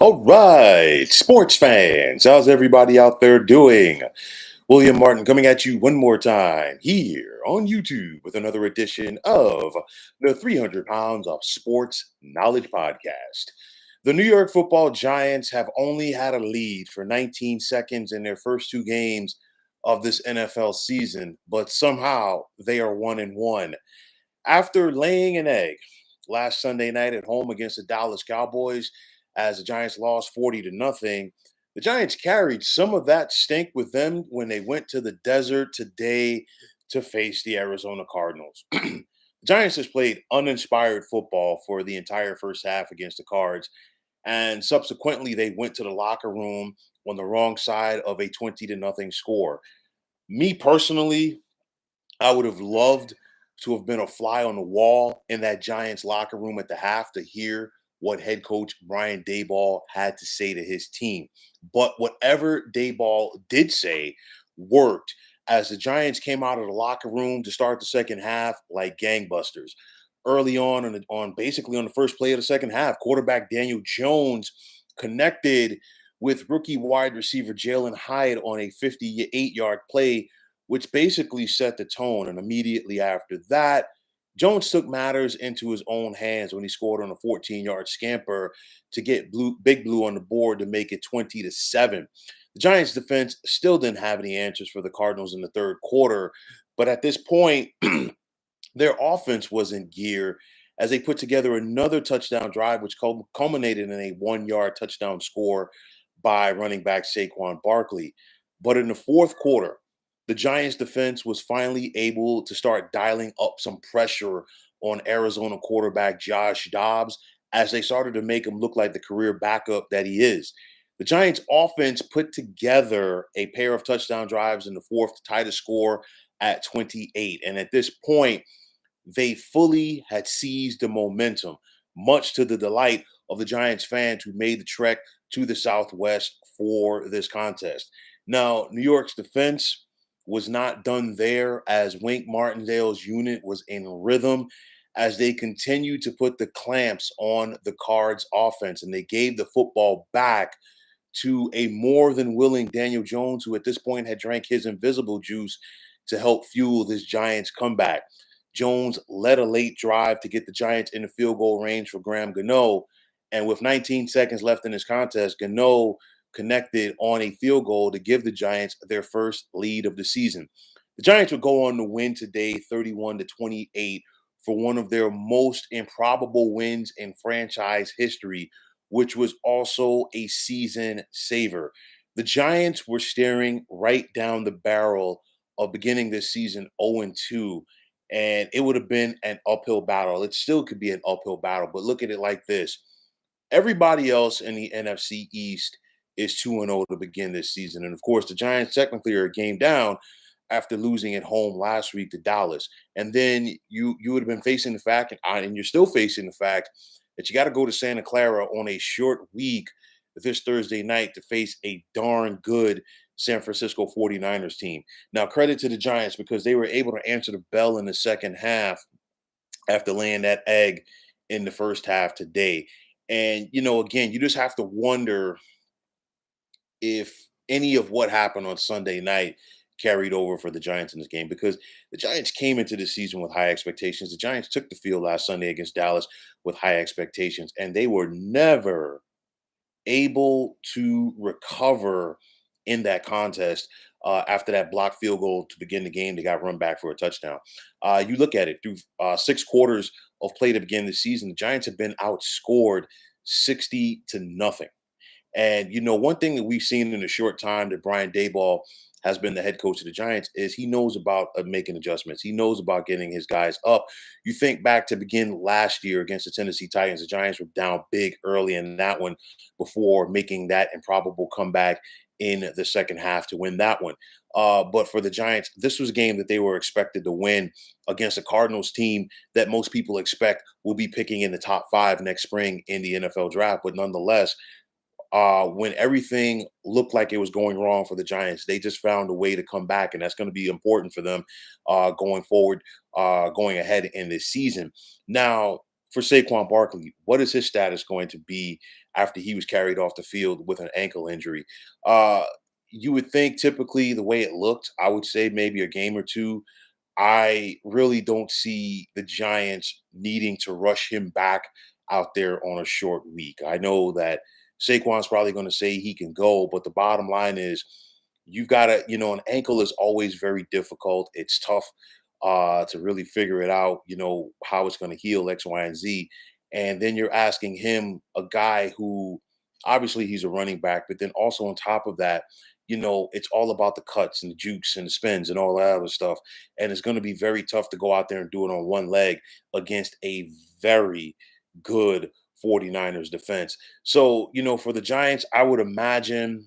All right, sports fans, how's everybody out there doing? William Martin coming at you one more time here on YouTube with another edition of the 300 Pounds of Sports Knowledge Podcast. The New York Football Giants have only had a lead for 19 seconds in their first two games of this NFL season, but somehow they are 1-1. After laying an egg last Sunday night at home against the Dallas Cowboys, as the Giants lost 40 to nothing, the Giants carried some of that stink with them when they went to the desert today to face the Arizona Cardinals. The Giants just played uninspired football for the entire first half against the Cards, and subsequently they went to the locker room on the wrong side of a 20 to nothing score. Me personally, I would have loved to have been a fly on the wall in that Giants locker room at the half to hear what head coach Brian Daboll had to say to his team. But whatever Daboll did say worked as the Giants came out of the locker room to start the second half like gangbusters. Early on basically on the first play of the second half, quarterback Daniel Jones connected with rookie wide receiver Jalen Hyatt on a 58-yard play which basically set the tone. And immediately after that, Jones took matters into his own hands when he scored on a 14-yard scamper to get Big Blue on the board to make it 20-7. The Giants defense still didn't have any answers for the Cardinals in the third quarter, but at this point, their offense was in gear as they put together another touchdown drive, which culminated in a 1-yard touchdown score by running back Saquon Barkley. But in the fourth quarter, the Giants defense was finally able to start dialing up some pressure on Arizona quarterback Josh Dobbs as they started to make him look like the career backup that he is. The Giants offense put together a pair of touchdown drives in the fourth to tie the score at 28. And at this point, they fully had seized the momentum, much to the delight of the Giants fans who made the trek to the Southwest for this contest. Now, New York's defense was not done there as Wink Martindale's unit was in rhythm as they continued to put the clamps on the Cards offense and they gave the football back to a more than willing Daniel Jones, who at this point had drank his invisible juice to help fuel this Giants comeback. Jones led a late drive to get the Giants in the field goal range for Graham Gano. And with 19 seconds left in this contest, Gano connected on a field goal to give the Giants their first lead of the season. The Giants would go on to win today 31-28 for one of their most improbable wins in franchise history, which was also a season saver. The Giants were staring right down the barrel of beginning this season 0-2, and it would have been an uphill battle. It still could be an uphill battle, but look at it like this. Everybody else in the NFC East is 2-0 to begin this season. And of course, the Giants technically are a game down after losing at home last week to Dallas. And then you would have been facing the fact, and you're still facing the fact that you got to go to Santa Clara on a short week this Thursday night to face a darn good San Francisco 49ers team. Now, credit to the Giants because they were able to answer the bell in the second half after laying that egg in the first half today. And, again, you just have to wonder if any of what happened on Sunday night carried over for the Giants in this game because the Giants came into the season with high expectations. The Giants took the field last Sunday against Dallas with high expectations, and they were never able to recover in that contest after that blocked field goal to begin the game. They got run back for a touchdown. You look at it through 6 quarters of play to begin the season, the Giants have been outscored 60 to nothing. And one thing that we've seen in the short time that Brian Daboll has been the head coach of the Giants is he knows about making adjustments. He knows about getting his guys up. You think back to begin last year against the Tennessee Titans, the Giants were down big early in that one before making that improbable comeback in the second half to win that one. But for the Giants, this was a game that they were expected to win against a Cardinals team that most people expect will be picking in the top 5 next spring in the NFL draft. But nonetheless, when everything looked like it was going wrong for the Giants, they just found a way to come back, and that's going to be important for them going forward, going ahead in this season. Now, for Saquon Barkley, what is his status going to be after he was carried off the field with an ankle injury? Uh, you would think typically the way it looked, I would say maybe a game or two. I really don't see the Giants needing to rush him back out there on a short week. I know that Saquon's probably going to say he can go, but the bottom line is you've got to, an ankle is always very difficult. It's tough to really figure it out, how it's going to heal X, Y, and Z. And then you're asking him, a guy who obviously he's a running back, but then also on top of that, it's all about the cuts and the jukes and the spins and all that other stuff. And it's going to be very tough to go out there and do it on one leg against a very good 49ers defense. So, for the Giants, I would imagine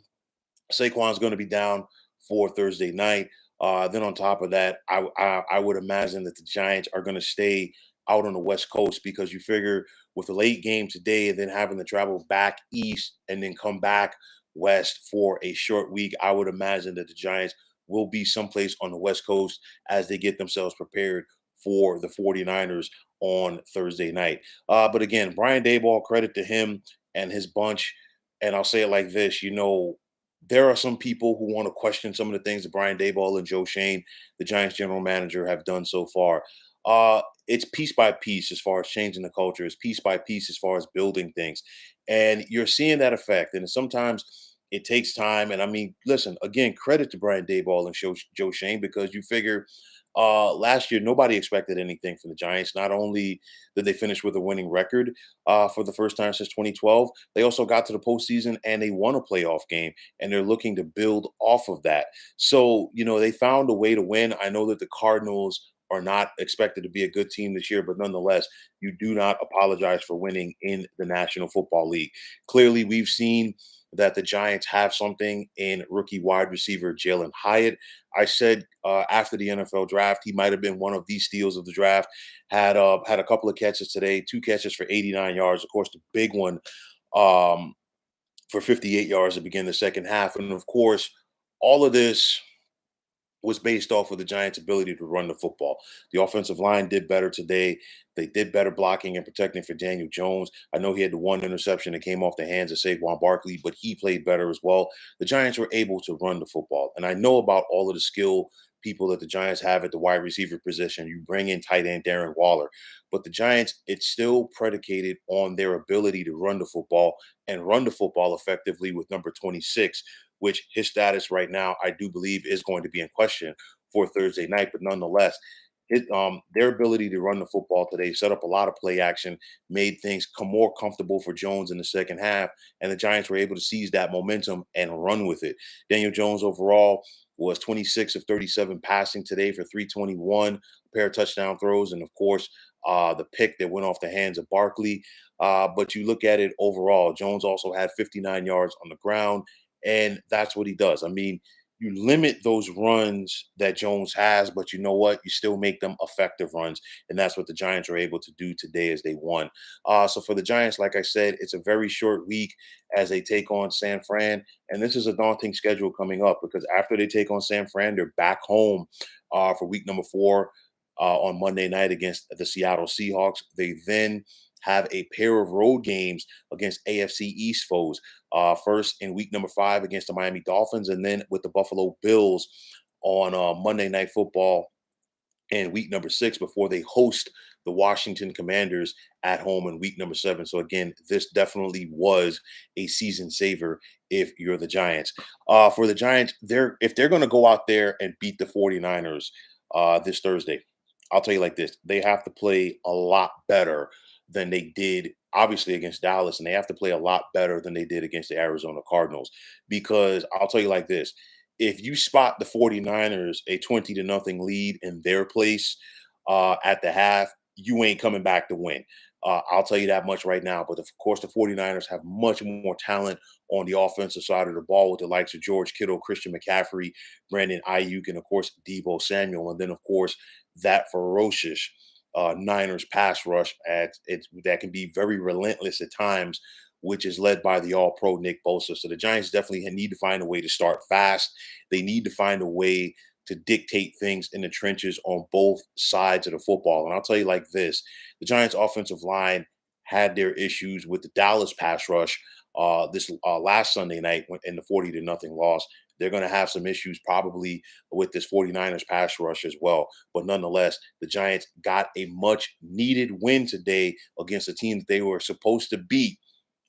Saquon's going to be down for Thursday night. Then on top of that, I would imagine that the Giants are going to stay out on the West Coast because you figure with the late game today and then having to travel back east and then come back west for a short week, I would imagine that the Giants will be someplace on the West Coast as they get themselves prepared for the 49ers on Thursday night. But again, Brian Dayball, credit to him and his bunch. And I'll say it like this, there are some people who want to question some of the things that Brian Dayball and Joe Shane, the Giants general manager, have done so far. It's piece by piece as far as changing the culture. It's piece by piece as far as building things, and you're seeing that effect. And sometimes it takes time. And I mean, listen, again, credit to Brian Dayball and Joe Shane because you figure last year nobody expected anything from the Giants. Not only did they finish with a winning record for the first time since 2012, they also got to the postseason and they won a playoff game, and they're looking to build off of that. So they found a way to win. I know that the Cardinals are not expected to be a good team this year, but nonetheless, you do not apologize for winning in the National Football League. Clearly, we've seen that the Giants have something in rookie wide receiver Jalen Hyatt. I said after the NFL draft, he might have been one of these steals of the draft. Had a couple of catches today, 2 catches for 89 yards. Of course, the big one um, for 58 yards to begin the second half, and of course, all of this was based off of the Giants' ability to run the football. The offensive line did better today. They did better blocking and protecting for Daniel Jones. I know he had the one interception that came off the hands of Saquon Barkley, but he played better as well. The Giants were able to run the football. And I know about all of the skill people that the Giants have at the wide receiver position. You bring in tight end Darren Waller. But the Giants, it's still predicated on their ability to run the football and run the football effectively with number 26, which his status right now, I do believe, is going to be in question for Thursday night. But nonetheless, their ability to run the football today set up a lot of play action, made things come more comfortable for Jones in the second half, and the Giants were able to seize that momentum and run with it. Daniel Jones overall was 26 of 37 passing today for 321, a pair of touchdown throws, and of course, the pick that went off the hands of Barkley. But you look at it overall, Jones also had 59 yards on the ground, and that's what he does. I mean, you limit those runs that Jones has, but you know what? You still make them effective runs. And that's what the Giants are able to do today as they won. So for the Giants, like I said, it's a very short week as they take on San Fran. And this is a daunting schedule coming up because after they take on San Fran, they're back home for week number 4 on Monday night against the Seattle Seahawks. They then have a pair of road games against AFC East foes. First in week number 5 against the Miami Dolphins, and then with the Buffalo Bills on Monday Night Football in week number 6 before they host the Washington Commanders at home in week number 7. So again, this definitely was a season saver if you're the Giants. For the Giants, if they're going to go out there and beat the 49ers this Thursday, I'll tell you like this, they have to play a lot better than they did obviously against Dallas, and they have to play a lot better than they did against the Arizona Cardinals. Because I'll tell you like this, if you spot the 49ers a 20 to nothing lead in their place at the half, you ain't coming back to win. I'll tell you that much right now. But of course, the 49ers have much more talent on the offensive side of the ball with the likes of George Kittle, Christian McCaffrey, Brandon Ayuk, and of course, Debo Samuel. And then, of course, that ferocious Niners pass rush that can be very relentless at times, which is led by the All-Pro Nick Bosa. So the Giants definitely need to find a way to start fast. They need to find a way to dictate things in the trenches on both sides of the football. And I'll tell you like this: the Giants' offensive line had their issues with the Dallas pass rush this last Sunday night in the 40 to nothing loss. They're going to have some issues probably with this 49ers pass rush as well. But nonetheless, the Giants got a much needed win today against a team that they were supposed to beat.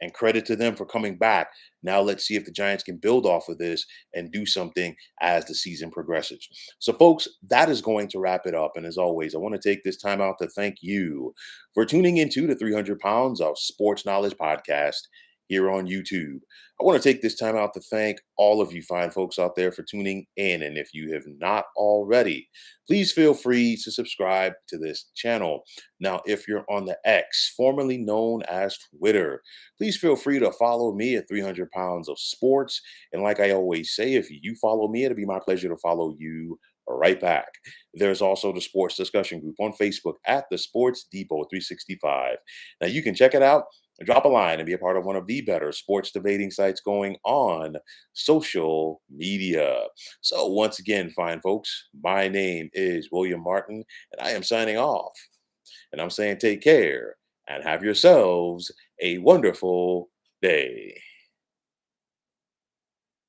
And credit to them for coming back. Now let's see if the Giants can build off of this and do something as the season progresses. So, folks, that is going to wrap it up. And as always, I want to take this time out to thank you for tuning into the 300 Pounds of Sports Knowledge podcast here on YouTube. I want to take this time out to thank all of you fine folks out there for tuning in. And if you have not already, please feel free to subscribe to this channel. Now, if you're on the X, formerly known as Twitter, please feel free to follow me at 300 Pounds of Sports. And like I always say, if you follow me, it'll be my pleasure to follow you right back. There's also the sports discussion group on Facebook at the Sports Depot 365. Now you can check it out, drop a line, and be a part of one of the better sports debating sites going on social media. So once again, fine folks, my name is William Martin, and I am signing off. And I'm saying take care and have yourselves a wonderful day.